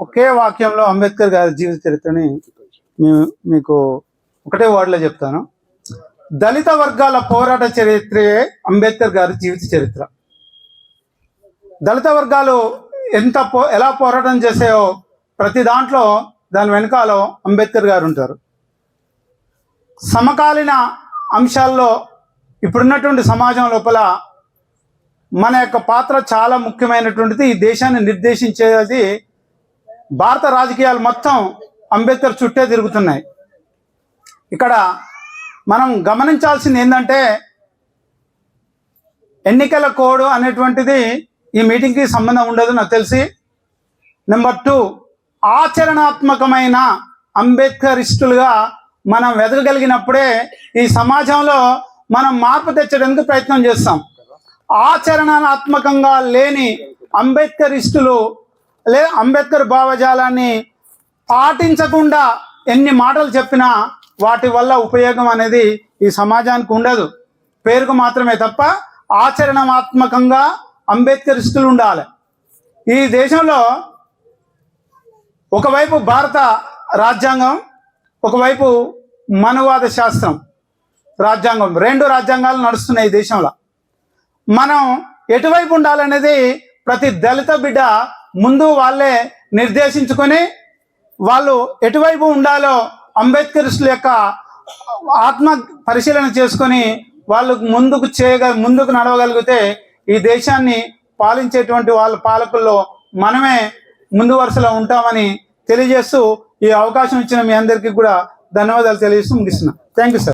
ఒకే వాక్యంలో అంబేద్కర్ గారి జీవిత చరిత్రని మీకు ఒకటే వర్డ్లో చెప్తాను. దళిత వర్గాల పోరాట చరిత్రయే అంబేద్కర్ గారి జీవిత చరిత్ర. దళిత వర్గాలు ఎలా పోరాటం చేసాయో ప్రతి దాంట్లో దాని వెనకాలో అంబేద్కర్ గారు ఉంటారు. సమకాలీన అంశాల్లో ఇప్పుడున్నటువంటి సమాజం లోపల మన యొక్క పాత్ర చాలా ముఖ్యమైనటువంటిది. ఈ దేశాన్ని నిర్దేశించేది భారత రాజకీయాలు మొత్తం అంబేద్కర్ చుట్టే తిరుగుతున్నాయి. ఇక్కడ మనం గమనించాల్సింది ఏంటంటే ఎన్నికల కోడ్ అనేటువంటిది ఈ మీటింగ్కి సంబంధం ఉండదు నాకు తెలిసి. నెంబర్ 2, ఆచరణాత్మకమైన అంబేద్కరిస్టులుగా మనం వెతకగలిగినప్పుడే ఈ సమాజంలో మనం మార్పు తెచ్చడానికి ప్రయత్నం చేస్తాం. ఆచరణాత్మకంగా లేని అంబేద్కరిస్టులు అంబేద్కర్ భావజాలాన్ని పాటించకుండా ఎన్ని మాటలు చెప్పినా వాటి వల్ల ఉపయోగం అనేది ఈ సమాజానికి ఉండదు. పేరుకు మాత్రమే తప్ప ఆచరణాత్మకంగా అంబేద్కరిస్టులు ఉండాలి. ఈ దేశంలో ఒకవైపు భారత రాజ్యాంగం, ఒకవైపు మనువాద శాస్త్రం రాజ్యాంగం, 2 రాజ్యాంగాలు నడుస్తున్నాయి ఈ దేశంలో. మనం ఎటువైపు ఉండాలనేది ప్రతి దళిత బిడ్డ ముందు వాళ్ళే నిర్దేశించుకొని వాళ్ళు ఎటువైపు ఉండాలో అంబేద్కరిస్టుల యొక్క ఆత్మ పరిశీలన చేసుకొని వాళ్ళు ముందుకు నడవగలిగితే ఈ దేశాన్ని పాలించేటువంటి వాళ్ళ పాలకుల్లో మనమే ముందు వరుసలో ఉంటామని తెలియజేస్తూ ఈ అవకాశం ఇచ్చిన మీ అందరికీ కూడా ధన్యవాదాలు తెలియజేస్తూ ముగిస్తున్నాను. Thank you sir.